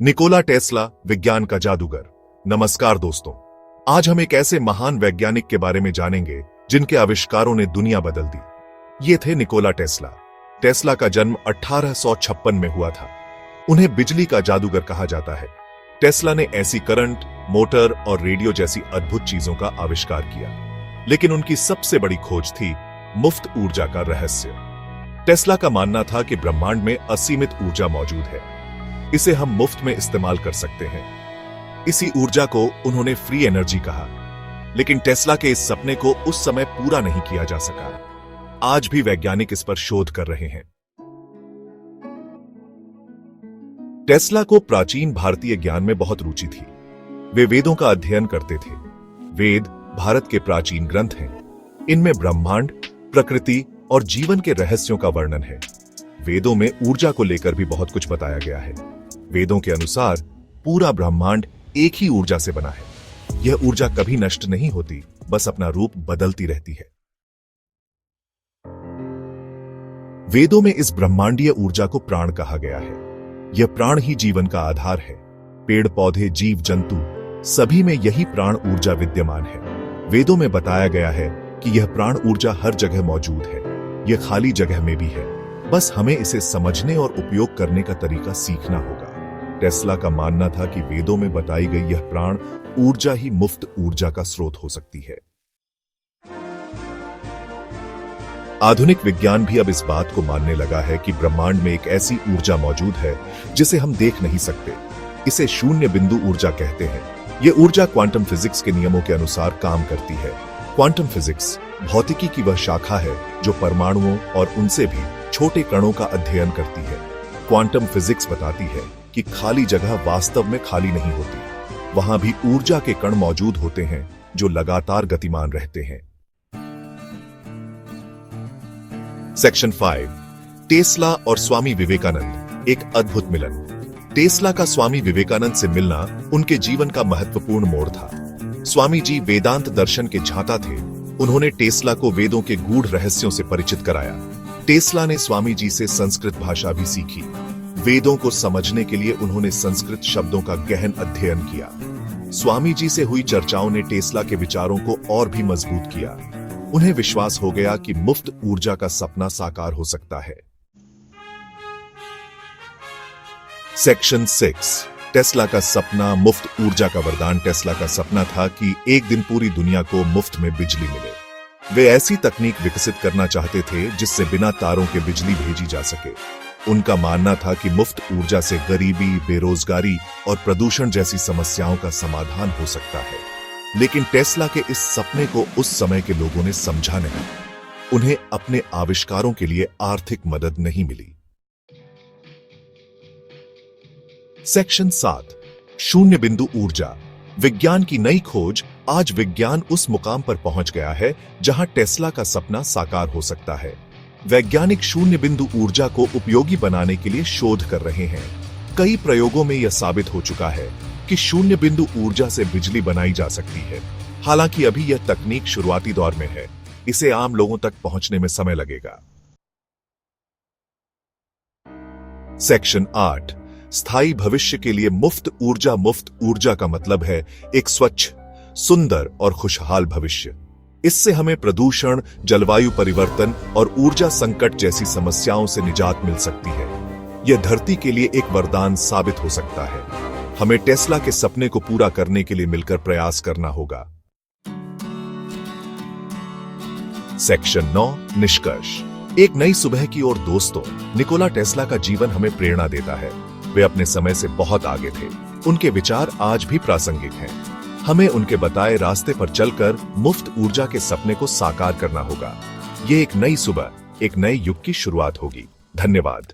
Nikola Tesla, विज्ञान का जादूगर। नमस्कार दोस्तों, आज हम एक ऐसे महान वैज्ञानिक के बारे में जानेंगे जिनके आविष्कारों ने दुनिया बदल दी। ये थे निकोला टेस्ला। टेस्ला का जन्म 1856 में हुआ था। उन्हें बिजली का जादूगर कहा जाता है। टेस्ला ने ऐसी करंट, मोटर और रेडियो जैसी अद्भुत चीजों का आविष्कार किया, लेकिन उनकी सबसे बड़ी खोज थी मुफ्त ऊर्जा का रहस्य। टेस्ला का मानना था कि ब्रह्मांड में असीमित ऊर्जा मौजूद है, इसे हम मुफ्त में इस्तेमाल कर सकते हैं। इसी ऊर्जा को उन्होंने फ्री एनर्जी कहा, लेकिन टेस्ला के इस सपने को उस समय पूरा नहीं किया जा सका। आज भी वैज्ञानिक इस पर शोध कर रहे हैं। टेस्ला को प्राचीन भारतीय ज्ञान में बहुत रुचि थी। वे वेदों का अध्ययन करते थे। वेद भारत के प्राचीन ग्रंथ हैं। इनमें ब्रह्मांड, प्रकृति और जीवन के रहस्यों का वर्णन है। वेदों में ऊर्जा को लेकर भी बहुत कुछ बताया गया है। वेदों के अनुसार पूरा ब्रह्मांड एक ही ऊर्जा से बना है। यह ऊर्जा कभी नष्ट नहीं होती, बस अपना रूप बदलती रहती है। वेदों में इस ब्रह्मांडीय ऊर्जा को प्राण कहा गया है। यह प्राण ही जीवन का आधार है। पेड़ पौधे, जीव जंतु, सभी में यही प्राण ऊर्जा विद्यमान है। वेदों में बताया गया है कि यह प्राण ऊर्जा हर जगह मौजूद है। यह खाली जगह में भी है, बस हमें इसे समझने और उपयोग करने का तरीका सीखना होगा। टेस्ला का मानना था कि वेदों में बताई गई यह प्राण ऊर्जा ही मुफ्त ऊर्जा का स्रोत हो सकती है। आधुनिक विज्ञान भी अब इस बात को मानने लगा है कि ब्रह्मांड में एक ऐसी ऊर्जा मौजूद है जिसे हम देख नहीं सकते। इसे शून्य बिंदु ऊर्जा कहते हैं। यह ऊर्जा क्वांटम फिजिक्स के नियमों के अनुसार काम करती है। क्वांटम फिजिक्स भौतिकी की वह शाखा है जो परमाणुओं और उनसे भी छोटे कणों का अध्ययन करती है। क्वांटम फिजिक्स बताती है कि खाली जगह वास्तव में खाली नहीं होती। वहां भी ऊर्जा के कण मौजूद होते हैं जो लगातार गतिमान रहते हैं। सेक्शन 5, टेस्ला और स्वामी विवेकानंद, एक अद्भुत मिलन। टेस्ला का स्वामी विवेकानंद से मिलना उनके जीवन का महत्वपूर्ण मोड़ था। स्वामी जी वेदांत दर्शन के झांता थे। उन्होंने टेस्ला को वेदों के गूढ़ रहस्यों से परिचित कराया। टेस्ला ने स्वामी जी से संस्कृत भाषा भी सीखी। वेदों को समझने के लिए उन्होंने संस्कृत शब्दों का गहन अध्ययन किया। स्वामी जी से हुई चर्चाओं ने टेस्ला के विचारों को और भी मजबूत किया। उन्हें विश्वास हो गया कि मुफ्त ऊर्जा का सपना साकार हो सकता है। सेक्शन 6, टेस्ला का सपना, मुफ्त ऊर्जा का वरदान। टेस्ला का सपना था कि एक दिन पूरी दुनिया को मुफ्त में बिजली मिले। वे ऐसी तकनीक विकसित करना चाहते थे जिससे बिना तारों के बिजली भेजी जा सके। उनका मानना था कि मुफ्त ऊर्जा से गरीबी, बेरोजगारी और प्रदूषण जैसी समस्याओं का समाधान हो सकता है। लेकिन टेस्ला के इस सपने को उस समय के लोगों ने समझा नहीं। उन्हें अपने आविष्कारों के लिए आर्थिक मदद नहीं मिली। सेक्शन 7, शून्य बिंदु ऊर्जा, विज्ञान की नई खोज। आज विज्ञान उस मुकाम पर पहुंच गया है जहां टेस्ला का सपना साकार हो सकता है। वैज्ञानिक शून्य बिंदु ऊर्जा को उपयोगी बनाने के लिए शोध कर रहे हैं। कई प्रयोगों में यह साबित हो चुका है कि शून्य बिंदु ऊर्जा से बिजली बनाई जा सकती है। हालांकि अभी यह तकनीक शुरुआती दौर में है। इसे आम लोगों तक पहुंचने में समय लगेगा। सेक्शन 8, स्थायी भविष्य के लिए मुफ्त ऊर्जा। मुफ्त ऊर्जा का मतलब है एक स्वच्छ, सुंदर और खुशहाल भविष्य। इससे हमें प्रदूषण, जलवायु परिवर्तन और ऊर्जा संकट जैसी समस्याओं से निजात मिल सकती है। यह धरती के लिए एक वरदान साबित हो सकता है। हमें टेस्ला के सपने को पूरा करने के लिए मिलकर प्रयास करना होगा। सेक्शन 9, निष्कर्ष। एक नई सुबह की ओर दोस्तों, निकोला टेस्ला का जीवन हमें प्रेरणा देता है। वे अपने समय से बहुत आगे थे। उनके विचार आज भी प्रासंगिक हैं। हमें उनके बताए रास्ते पर चलकर मुफ्त ऊर्जा के सपने को साकार करना होगा। ये एक नई सुबह, एक नए युग की शुरुआत होगी। धन्यवाद।